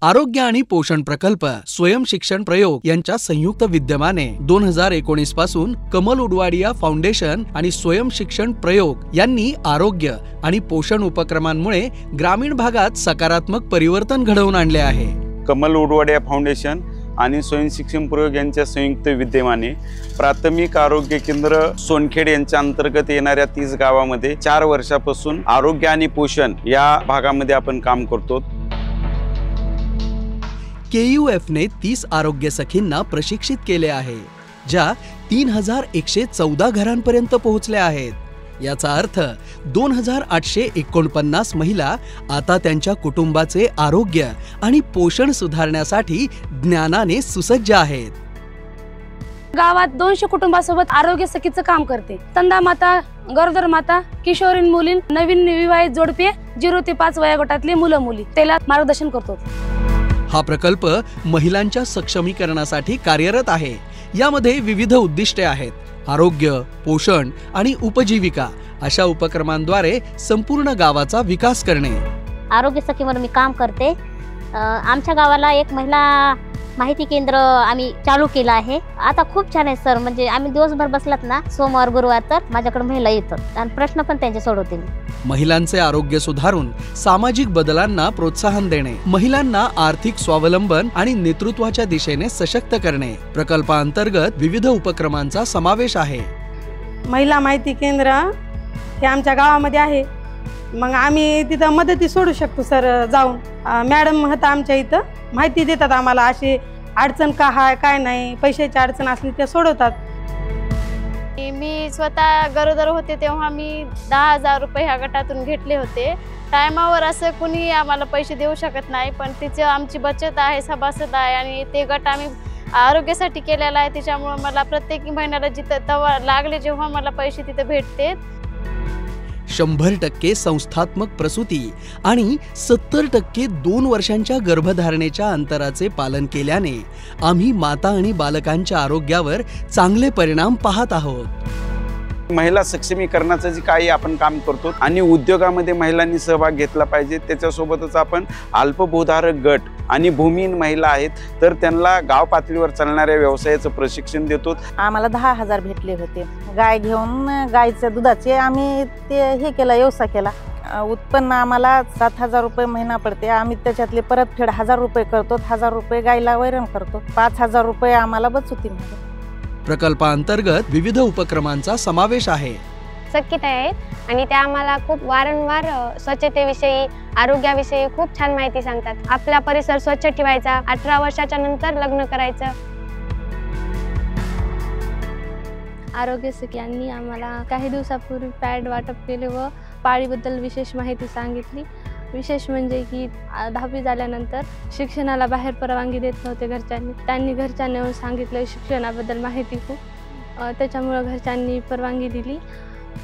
आरोग्य आणि पोषण प्रकल्प स्वयं शिक्षण प्रयोग यांच्या संयुक्त विद्यमाने 2019 पासून कमल उडवाडिया फाउंडेशन आणि स्वयं शिक्षण प्रयोग यांनी आरोग्य आणि पोषण उपक्रमांमुळे ग्रामीण भागात सकारात्मक परिवर्तन घडवून आणले आहे। कमल उडवाडिया फाउंडेशन आणि स्वयं शिक्षण प्रयोग यांच्या संयुक्त विद्यमाने प्राथमिक आरोग्य केंद्र सोनखेड यांच्या अंतर्गत येणाऱ्या 30 गावामध्ये 4 वर्षापासून आरोग्य आणि पोषण या भागामध्ये आपण काम करतो। KUF ने 30 आरोग्य सखींना प्रशिक्षित केले आहे, ज्या 3114 घरांपर्यंत पोहोचल्या आहेत। याचा अर्थ 2849 महिला आता त्यांच्या कुटुंबाचे आरोग्य आणि पोषण सुधारण्यासाठी ज्ञानाने सुसज्ज आहेत। गावात 200 कुटुंबासोबत आरोग्य सखीचं काम करते। स्तनदा माता, गरोदर माता, किशोरीन मुली, नवीन विवाहित जोडपे, 0 ते 5 वयोगटातले मुलं मुली त्याला मार्गदर्शन करतो। हा प्रकल्प महिलांच्या सक्षमीकरणासाठी कार्यरत आहे। यामध्ये विविध उद्दिष्टे आहेत। आरोग्य, पोषण आणि उपजीविका अशा उपक्रमांद्वारे संपूर्ण गावाचा विकास करणे। आरोग्य सखीवर मी काम करते। आमच्या गावाला एक महिला माहिती केंद्र आम्ही चालू केलं आहे। आता खूप छान आहे सर, म्हणजे आम्ही दिवसभर बसलात ना, सोमवार गुरुवार तर माझ्याकडे महिला येतात आणि प्रश्न पण त्यांचे सोडवते मी। महिलांचे आरोग्य सुधारून सामाजिक बदलांना प्रोत्साहन देणे, महिलांना आर्थिक स्वावलंबन आणि नेतृत्वाच्या दिशेने सशक्त करणे प्रकल्पांतर्गत विविध उपक्रमांचा समावेश आहे। महिला माहिती केंद्र हे आमच्या गावामध्ये आहे। मग आम्ही तिथं मदती सोडू शकतो सर जाऊन। मॅडम होता आमच्या इथं, माहिती देतात आम्हाला, अशी अडचण का आहे काय नाही, पैशाची अडचण असली ते सोडवतात। मी स्वतः गरोदर होते तेव्हा मी 10,000 रुपये ह्या गटातून घेतले होते। टायमावर असं कुणी आम्हाला पैसे देऊ शकत नाही, पण तिची आमची बचत आहे, सभासद आहे आणि ते गट आम्ही आरोग्यासाठी केलेला आहे। त्याच्यामुळे मला प्रत्येक महिन्याला जिथं तवा लागले जेव्हा मला पैसे तिथे भेटते। 100% संस्थात्मक प्रसूती आणि 70% 2 वर्षांच्या गर्भधारणेच्या अंतराचे पालन केल्याने आम्ही माता आणि बालकांच्या आरोग्यावर चांगले परिणाम पाहत आहोत। महिला सक्षमीकरणाचं जे काही आपण काम करतो आणि उद्योगामध्ये महिलांनी सहभाग घेतला पाहिजे। त्याच्यासोबतच आपण अल्पभूधारक गट आणि भूमिहीन महिला आहेत तर त्यांना गाव पातळीवर चालणाऱ्या व्यवसायाचं प्रशिक्षण देतो। आम्हाला 10,000 भेटले होते। गाय घेऊन गायच्या दुधाचे आम्ही ते हे केला, व्यवसाय केला। उत्पन्न आम्हाला 7,000 रुपये महिना पडते। आम्ही त्याच्यातले परतफेड 1,000 रुपये करतो, 1,000 रुपये गायला वैरण करतो, 5,000 रुपये आम्हाला बचत होती। प्रकल्पांतर्गत विविध उपक्रमांचा समावेश आहे। सखीत आहेत आणि त्या आम्हाला खूप वारंवार स्वच्छतेविषयी, आरोग्याविषयी खूप छान माहिती सांगतात। आपला परिसर स्वच्छ ठेवायचा, 18 वर्षाच्या नंतर लग्न करायचं। आरोग्य सखी यांनी आम्हाला काही दिवसापूर्वी पॅड वाटप केले व पाळीबद्दल विशेष माहिती सांगितली। विशेष म्हणजे की 10वी झाल्यानंतर शिक्षणाला बाहेर परवानगी देत नव्हते घरच्यांनी। त्यांनी घरच्यांना येऊन सांगितलं शिक्षणाबद्दल माहिती खूप, त्याच्यामुळे घरच्यांनी परवानगी दिली।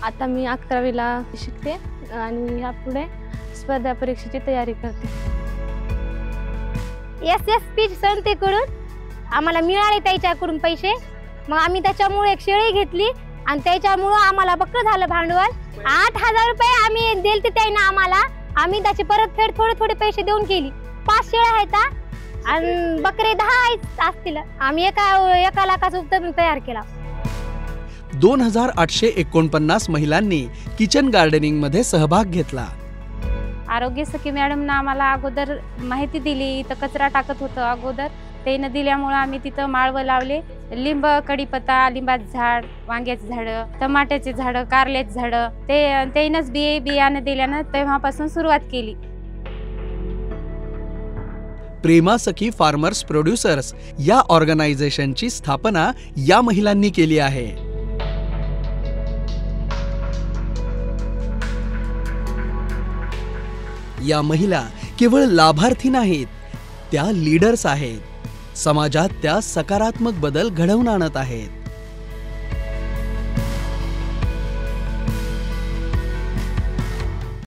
आता मी 11वीला शिकते आणि यापुढे स्पर्धा परीक्षेची तयारी करते। SSP संस्थेकडून आम्हाला मिळाले त्याच्याकडून पैसे, मग आम्ही त्याच्यामुळे एक शेळी घेतली आणि त्याच्यामुळे आम्हाला बक्क झालं भांडवल। 8,000 रुपये आम्ही दिलते त्याने आम्हाला, आम्ही त्याची परतफेड थोडे पैसे देऊन केली। 5 शेळ्या आहेत आणि बकरे 10 असतील। आम्ही एका लाखाचा उपक्रम तयार केला। 2849 महिलांनी किचन गार्डनिंग मध्ये सहभाग घेतला। आरोग्य सखी मॅडमने आम्हाला अगोदर माहिती दिली। इथं कचरा टाकत होतं अगोदर, ते न दिल्यामुळे आम्ही तिथं माळवं लावले। लिंब, कडीपत्ता, लिंबाचं झाड, वांग्याचं झाडं, टमाट्याचे झाडं, कारल्याचे झाडं, तेनच बियाणं दिल्यानं तेव्हापासून सुरुवात केली। प्रेमा सखी फार्मर्स प्रोड्युसर्स या ऑर्गनायझेशनची स्थापना या महिलांनी केली आहे। या महिला केवळ लाभार्थी नाहीत, त्या लीडर्स आहेत। समाजात त्या सकारात्मक बदल घडवून आणत आहेत।